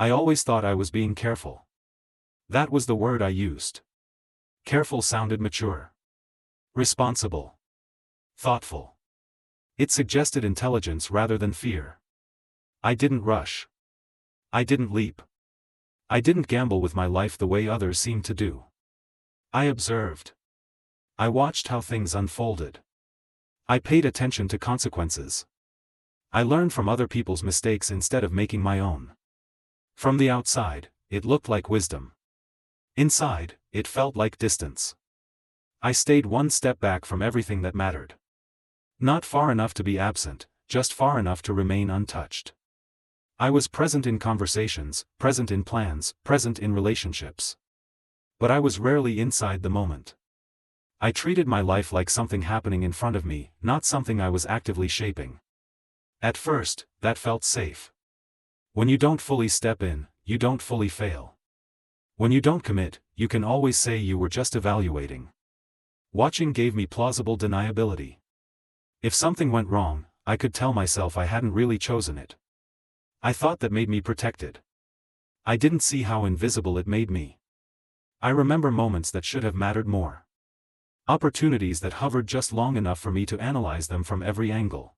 I always thought I was being careful. That was the word I used. Careful sounded mature. Responsible. Thoughtful. It suggested intelligence rather than fear. I didn't rush. I didn't leap. I didn't gamble with my life the way others seemed to do. I observed. I watched how things unfolded. I paid attention to consequences. I learned from other people's mistakes instead of making my own. From the outside, it looked like wisdom. Inside, it felt like distance. I stayed one step back from everything that mattered. Not far enough to be absent, just far enough to remain untouched. I was present in conversations, present in plans, present in relationships. But I was rarely inside the moment. I treated my life like something happening in front of me, not something I was actively shaping. At first, that felt safe. When you don't fully step in, you don't fully fail. When you don't commit, you can always say you were just evaluating. Watching gave me plausible deniability. If something went wrong, I could tell myself I hadn't really chosen it. I thought that made me protected. I didn't see how invisible it made me. I remember moments that should have mattered more. Opportunities that hovered just long enough for me to analyze them from every angle.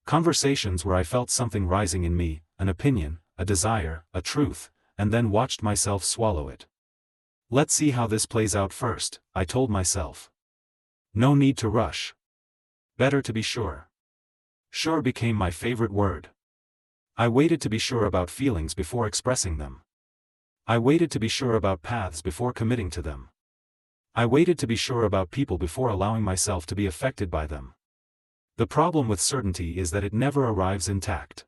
Conversations where I felt something rising in me, an opinion, a desire, a truth, and then watched myself swallow it. Let's see how this plays out first, I told myself. No need to rush. Better to be sure. Sure became my favorite word. I waited to be sure about feelings before expressing them. I waited to be sure about paths before committing to them. I waited to be sure about people before allowing myself to be affected by them. The problem with certainty is that it never arrives intact.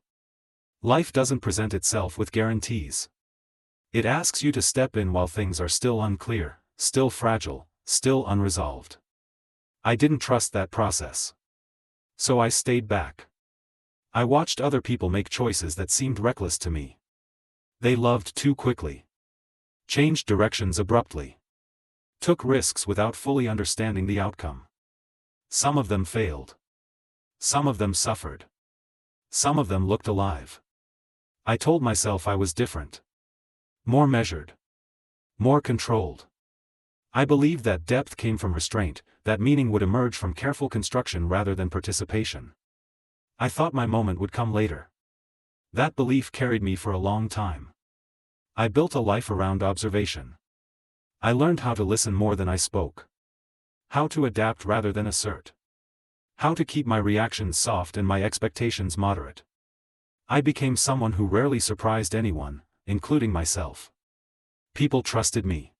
Life doesn't present itself with guarantees. It asks you to step in while things are still unclear, still fragile, still unresolved. I didn't trust that process. So I stayed back. I watched other people make choices that seemed reckless to me. They loved too quickly. Changed directions abruptly. Took risks without fully understanding the outcome. Some of them failed. Some of them suffered. Some of them looked alive. I told myself I was different. More measured. More controlled. I believed that depth came from restraint, that meaning would emerge from careful construction rather than participation. I thought my moment would come later. That belief carried me for a long time. I built a life around observation. I learned how to listen more than I spoke. How to adapt rather than assert. How to keep my reactions soft and my expectations moderate. I became someone who rarely surprised anyone, including myself. People trusted me.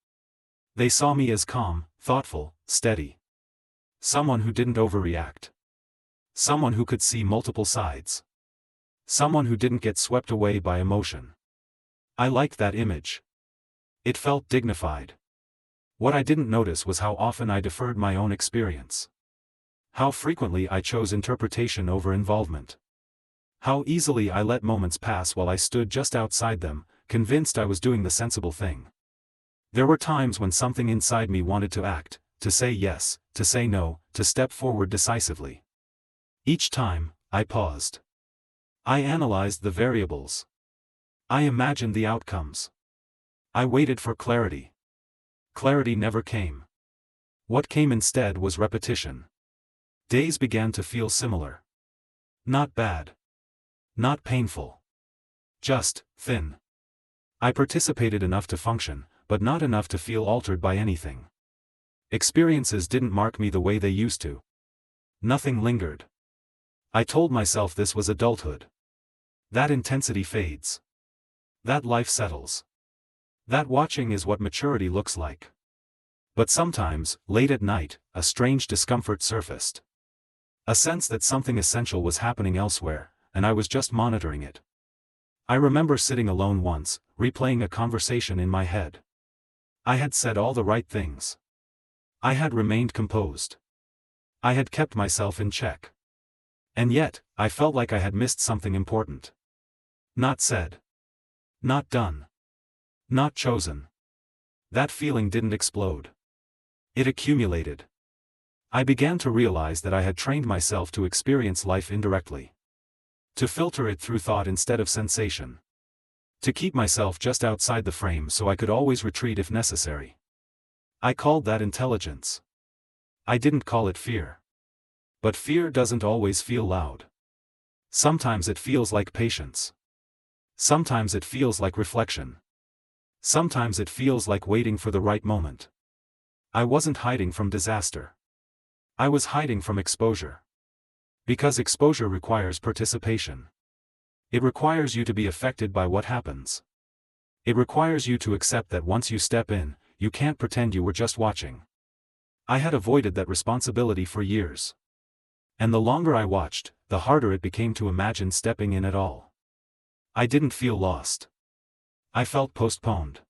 They saw me as calm, thoughtful, steady. Someone who didn't overreact. Someone who could see multiple sides. Someone who didn't get swept away by emotion. I liked that image. It felt dignified. What I didn't notice was how often I deferred my own experience. How frequently I chose interpretation over involvement. How easily I let moments pass while I stood just outside them, convinced I was doing the sensible thing. There were times when something inside me wanted to act, to say yes, to say no, to step forward decisively. Each time, I paused. I analyzed the variables. I imagined the outcomes. I waited for clarity. Clarity never came. What came instead was repetition. Days began to feel similar. Not bad. Not painful. Just thin. I participated enough to function, but not enough to feel altered by anything. Experiences didn't mark me the way they used to. Nothing lingered. I told myself this was adulthood. That intensity fades. That life settles. That watching is what maturity looks like. But sometimes, late at night, a strange discomfort surfaced. A sense that something essential was happening elsewhere, and I was just monitoring it. I remember sitting alone once, replaying a conversation in my head. I had said all the right things. I had remained composed. I had kept myself in check. And yet, I felt like I had missed something important. Not said. Not done. Not chosen. That feeling didn't explode. It accumulated. I began to realize that I had trained myself to experience life indirectly. To filter it through thought instead of sensation. To keep myself just outside the frame so I could always retreat if necessary. I called that intelligence. I didn't call it fear. But fear doesn't always feel loud. Sometimes it feels like patience. Sometimes it feels like reflection. Sometimes it feels like waiting for the right moment. I wasn't hiding from disaster. I was hiding from exposure. Because exposure requires participation. It requires you to be affected by what happens. It requires you to accept that once you step in, you can't pretend you were just watching. I had avoided that responsibility for years. And the longer I watched, the harder it became to imagine stepping in at all. I didn't feel lost. I felt postponed.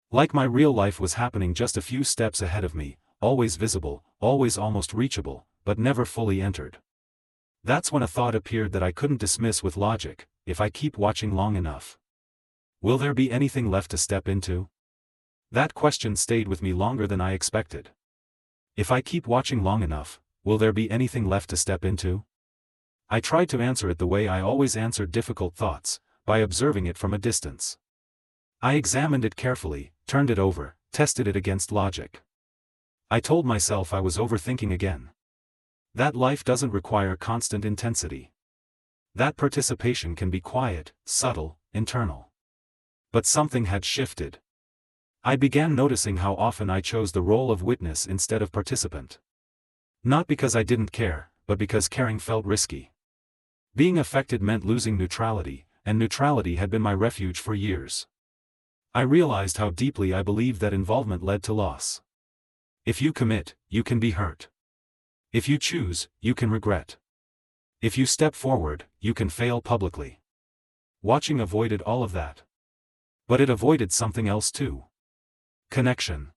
Like my real life was happening just a few steps ahead of me, always visible, always almost reachable, but never fully entered. That's when a thought appeared that I couldn't dismiss with logic: if I keep watching long enough, will there be anything left to step into? That question stayed with me longer than I expected. If I keep watching long enough, will there be anything left to step into? I tried to answer it the way I always answered difficult thoughts, by observing it from a distance. I examined it carefully, turned it over, tested it against logic. I told myself I was overthinking again. That life doesn't require constant intensity. That participation can be quiet, subtle, internal. But something had shifted. I began noticing how often I chose the role of witness instead of participant. Not because I didn't care, but because caring felt risky. Being affected meant losing neutrality, and neutrality had been my refuge for years. I realized how deeply I believed that involvement led to loss. If you commit, you can be hurt. If you choose, you can regret. If you step forward, you can fail publicly. Watching avoided all of that. But it avoided something else too. Connection.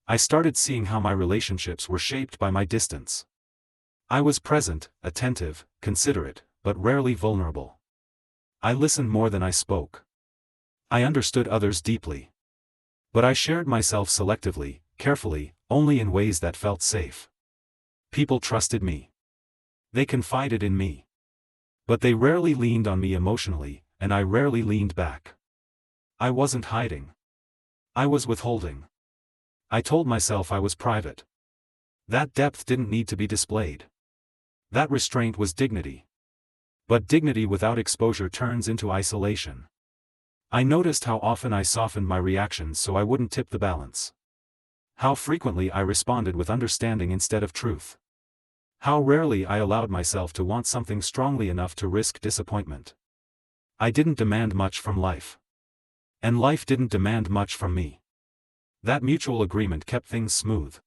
I started seeing how my relationships were shaped by my distance. I was present, attentive, considerate, but rarely vulnerable. I listened more than I spoke. I understood others deeply. But I shared myself selectively, carefully, only in ways that felt safe. People trusted me. They confided in me. But they rarely leaned on me emotionally, and I rarely leaned back. I wasn't hiding. I was withholding. I told myself I was private. That depth didn't need to be displayed. That restraint was dignity. But dignity without exposure turns into isolation. I noticed how often I softened my reactions so I wouldn't tip the balance. How frequently I responded with understanding instead of truth. How rarely I allowed myself to want something strongly enough to risk disappointment. I didn't demand much from life. And life didn't demand much from me. That mutual agreement kept things smooth.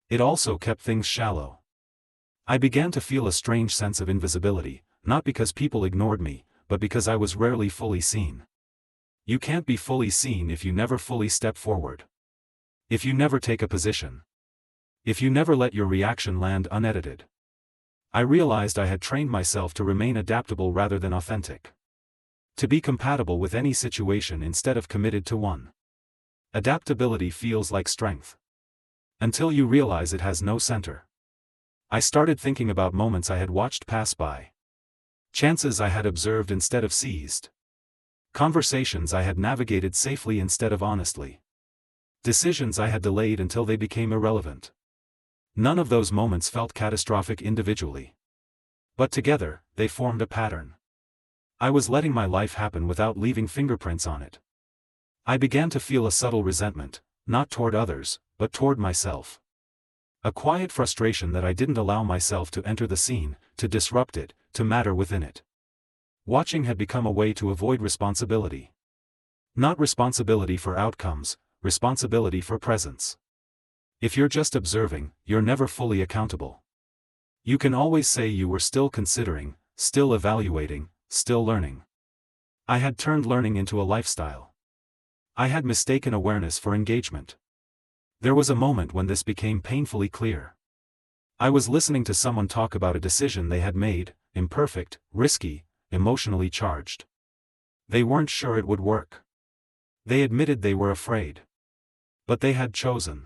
It also kept things shallow. I began to feel a strange sense of invisibility, not because people ignored me, but because I was rarely fully seen. You can't be fully seen if you never fully step forward. If you never take a position. If you never let your reaction land unedited. I realized I had trained myself to remain adaptable rather than authentic. To be compatible with any situation instead of committed to one. Adaptability feels like strength. Until you realize it has no center. I started thinking about moments I had watched pass by. Chances I had observed instead of seized. Conversations I had navigated safely instead of honestly. Decisions I had delayed until they became irrelevant. None of those moments felt catastrophic individually. But together, they formed a pattern. I was letting my life happen without leaving fingerprints on it. I began to feel a subtle resentment, not toward others, but toward myself. A quiet frustration that I didn't allow myself to enter the scene, to disrupt it, to matter within it. Watching had become a way to avoid responsibility. Not responsibility for outcomes, responsibility for presence. If you're just observing, you're never fully accountable. You can always say you were still considering, still evaluating, still learning. I had turned learning into a lifestyle. I had mistaken awareness for engagement. There was a moment when this became painfully clear. I was listening to someone talk about a decision they had made, imperfect, risky, emotionally charged. They weren't sure it would work. They admitted they were afraid. But they had chosen.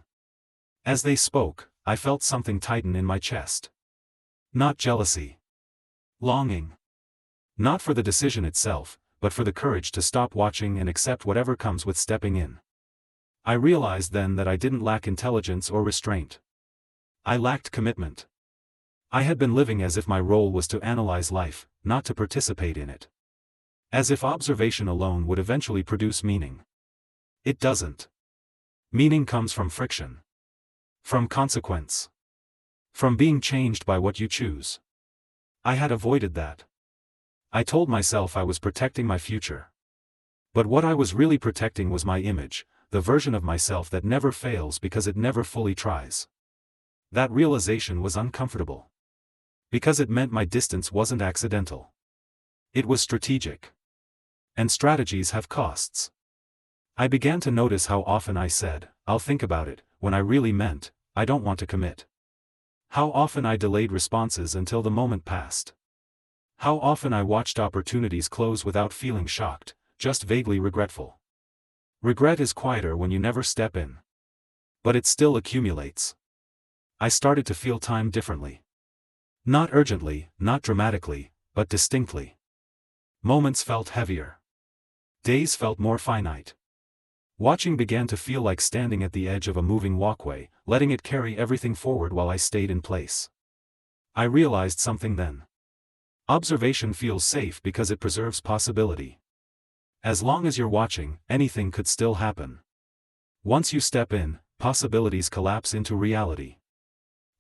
As they spoke, I felt something tighten in my chest. Not jealousy. Longing. Not for the decision itself, but for the courage to stop watching and accept whatever comes with stepping in. I realized then that I didn't lack intelligence or restraint. I lacked commitment. I had been living as if my role was to analyze life, not to participate in it. As if observation alone would eventually produce meaning. It doesn't. Meaning comes from friction. From consequence. From being changed by what you choose. I had avoided that. I told myself I was protecting my future. But what I was really protecting was my image, the version of myself that never fails because it never fully tries. That realization was uncomfortable. Because it meant my distance wasn't accidental. It was strategic. And strategies have costs. I began to notice how often I said, "I'll think about it," when I really meant, "I don't want to commit." How often I delayed responses until the moment passed. How often I watched opportunities close without feeling shocked, just vaguely regretful. Regret is quieter when you never step in. But it still accumulates. I started to feel time differently. Not urgently, not dramatically, but distinctly. Moments felt heavier. Days felt more finite. Watching began to feel like standing at the edge of a moving walkway, letting it carry everything forward while I stayed in place. I realized something then. Observation feels safe because it preserves possibility. As long as you're watching, anything could still happen. Once you step in, possibilities collapse into reality.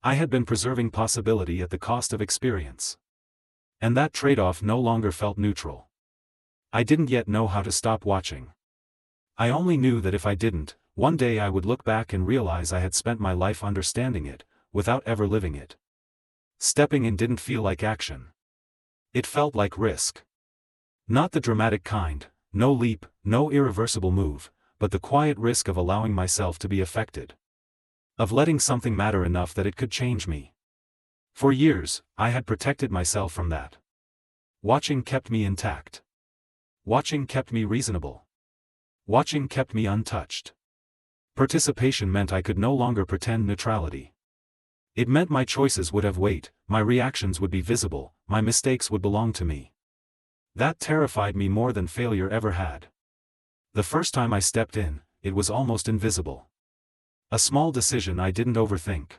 I had been preserving possibility at the cost of experience. And that trade-off no longer felt neutral. I didn't yet know how to stop watching. I only knew that if I didn't, one day I would look back and realize I had spent my life understanding it, without ever living it. Stepping in didn't feel like action. It felt like risk. Not the dramatic kind, no leap, no irreversible move, but the quiet risk of allowing myself to be affected. Of letting something matter enough that it could change me. For years, I had protected myself from that. Watching kept me intact. Watching kept me reasonable. Watching kept me untouched. Participation meant I could no longer pretend neutrality. It meant my choices would have weight, my reactions would be visible, my mistakes would belong to me. That terrified me more than failure ever had. The first time I stepped in, it was almost invisible. A small decision I didn't overthink.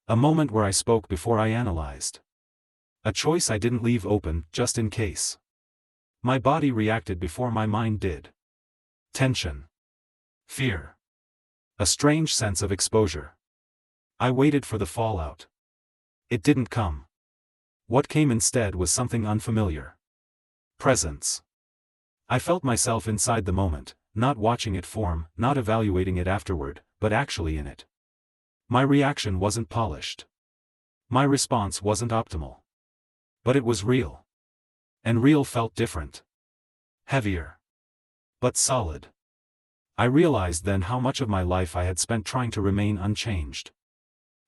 A moment where I spoke before I analyzed. A choice I didn't leave open, just in case. My body reacted before my mind did. Tension. Fear. A strange sense of exposure. I waited for the fallout. It didn't come. What came instead was something unfamiliar. Presence. I felt myself inside the moment, not watching it form, not evaluating it afterward, but actually in it. My reaction wasn't polished. My response wasn't optimal. But it was real. And real felt different. Heavier. But solid. I realized then how much of my life I had spent trying to remain unchanged.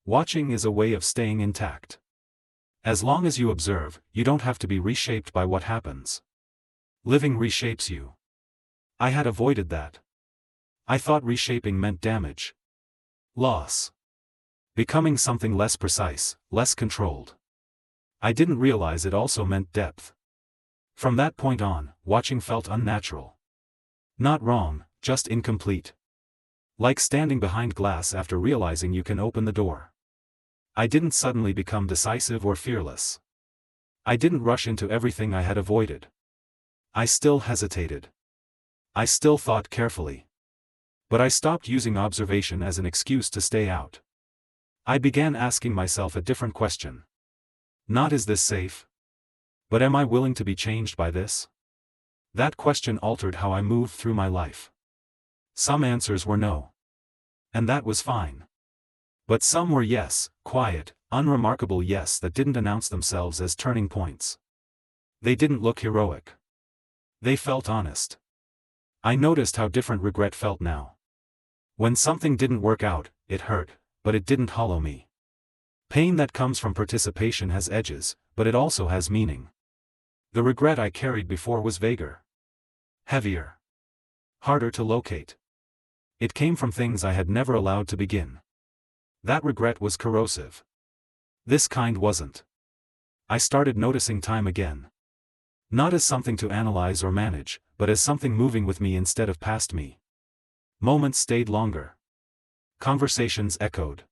Watching is a way of staying intact. As long as you observe, you don't have to be reshaped by what happens. Living reshapes you. I had avoided that. I thought reshaping meant damage. Loss. Becoming something less precise, less controlled. I didn't realize it also meant depth. From that point on, watching felt unnatural. Not wrong, just incomplete. Like standing behind glass after realizing you can open the door. I didn't suddenly become decisive or fearless. I didn't rush into everything I had avoided. I still hesitated. I still thought carefully. But I stopped using observation as an excuse to stay out. I began asking myself a different question. Not is this safe? But am I willing to be changed by this? That question altered how I moved through my life. Some answers were no. And that was fine. But some were yes, quiet, unremarkable yes that didn't announce themselves as turning points. They didn't look heroic. They felt honest. I noticed how different regret felt now. When something didn't work out, it hurt, but it didn't hollow me. Pain that comes from participation has edges, but it also has meaning. The regret I carried before was vaguer. Heavier. Harder to locate. It came from things I had never allowed to begin. That regret was corrosive. This kind wasn't. I started noticing time again. Not as something to analyze or manage, but as something moving with me instead of past me. Moments stayed longer. Conversations echoed.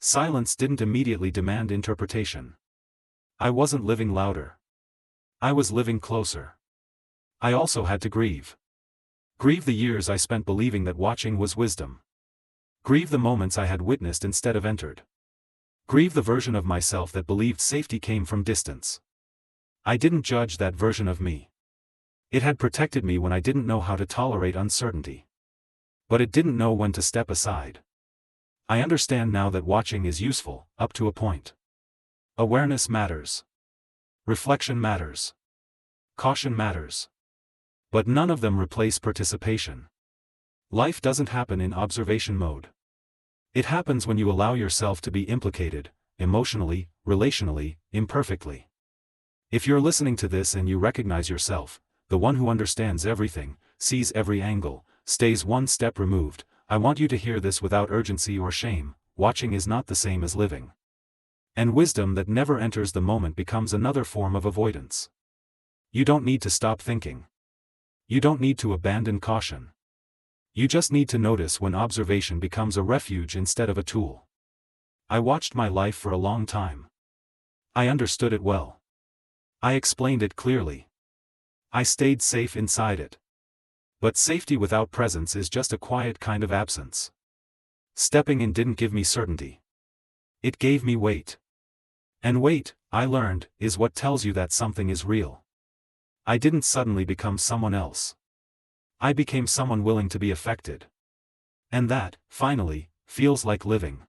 Silence didn't immediately demand interpretation. I wasn't living louder. I was living closer. I also had to grieve. Grieve the years I spent believing that watching was wisdom. Grieve the moments I had witnessed instead of entered. Grieve the version of myself that believed safety came from distance. I didn't judge that version of me. It had protected me when I didn't know how to tolerate uncertainty. But it didn't know when to step aside. I understand now that watching is useful, up to a point. Awareness matters. Reflection matters. Caution matters. But none of them replace participation. Life doesn't happen in observation mode. It happens when you allow yourself to be implicated, emotionally, relationally, imperfectly. If you're listening to this and you recognize yourself, the one who understands everything, sees every angle, stays one step removed, I want you to hear this without urgency or shame. Watching is not the same as living. And wisdom that never enters the moment becomes another form of avoidance. You don't need to stop thinking. You don't need to abandon caution. You just need to notice when observation becomes a refuge instead of a tool. I watched my life for a long time. I understood it well. I explained it clearly. I stayed safe inside it. But safety without presence is just a quiet kind of absence. Stepping in didn't give me certainty. It gave me weight. And weight, I learned, is what tells you that something is real. I didn't suddenly become someone else. I became someone willing to be affected. And that, finally, feels like living.